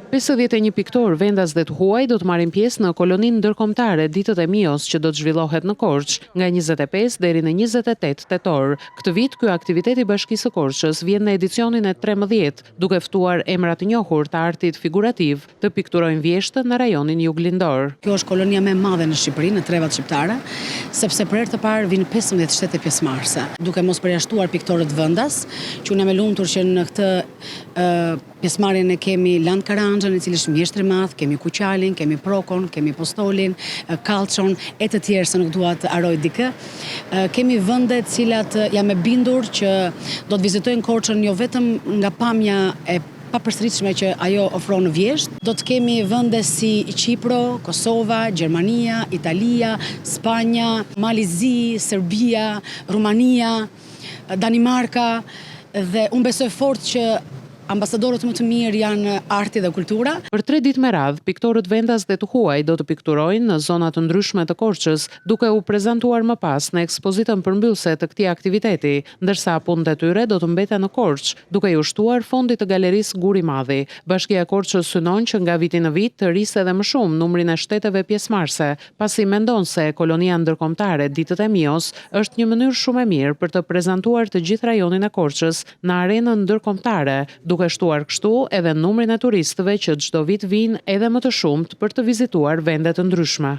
51 piktor vendas dhe të huaj do të marrin pjesë në koloninë ndërkombëtare Ditët e Mios që do të zhvillohet në Korçë nga 25 deri në 28 tetor. Këtë vit ky aktivitet i Bashkisë së Korçës vjen në edicionin e 13, duke ftuar emra të njohur të artit figurativ të pikturojnë vjeshtën në rajonin juglindor. Kjo është kolonia më e madhe në Shqipëri, në trevat shqiptare, sepse për herë të parë vinë 15 shtete pjesëmarrëse, duke mos përjashtuar piktorët vendas, që unë jam e lumtur që në këtë pjesëmarrjen e kemi Land Karanxhën, i cili është mjeshtër i madh, kemi Kuqalin, kemi Prokon, kemi Postolin, Kallçon e të tjerë se nuk dua të haroj dikë. Kemi vende të cilat jam e bindur që do të vizitojnë Korçën jo vetëm nga pamja e papërsëritshme që ajo ofron në vjesht. Do të kemi vende si Qipro, Kosova, Gjermania, Italia, Spanja, Malizi, Serbia, Rumania, Danimarka dhe unë besoj fort që ambasadorët më të mirë janë arti dhe kultura. Për 3 ditë me radhë, piktorët vendas dhe të huaj do të pikturojnë në zona të ndryshme të Korçës, duke u prezantuar më pas në ekspozitën përmbyllëse të këtij aktiviteti, ndërsa punët e tyre do të mbeten në Korçë, duke i ushtuar fondit të galerisë Guri Madhi. Bashkia e Korçës synon që nga viti në vit të rrisë edhe më shumë numrin e shteteve pjesëmarrëse, pasi mendon se kolonia ndërkombëtare Ditët e Mios është një mënyrë shumë e mirë për të prezantuar të gjithë rajonin e Korçës në arenën ndërkombëtare, duke shtuar kështu edhe numrin e turistëve që çdo vit vinë edhe më të shumt për të vizituar vende të ndryshme.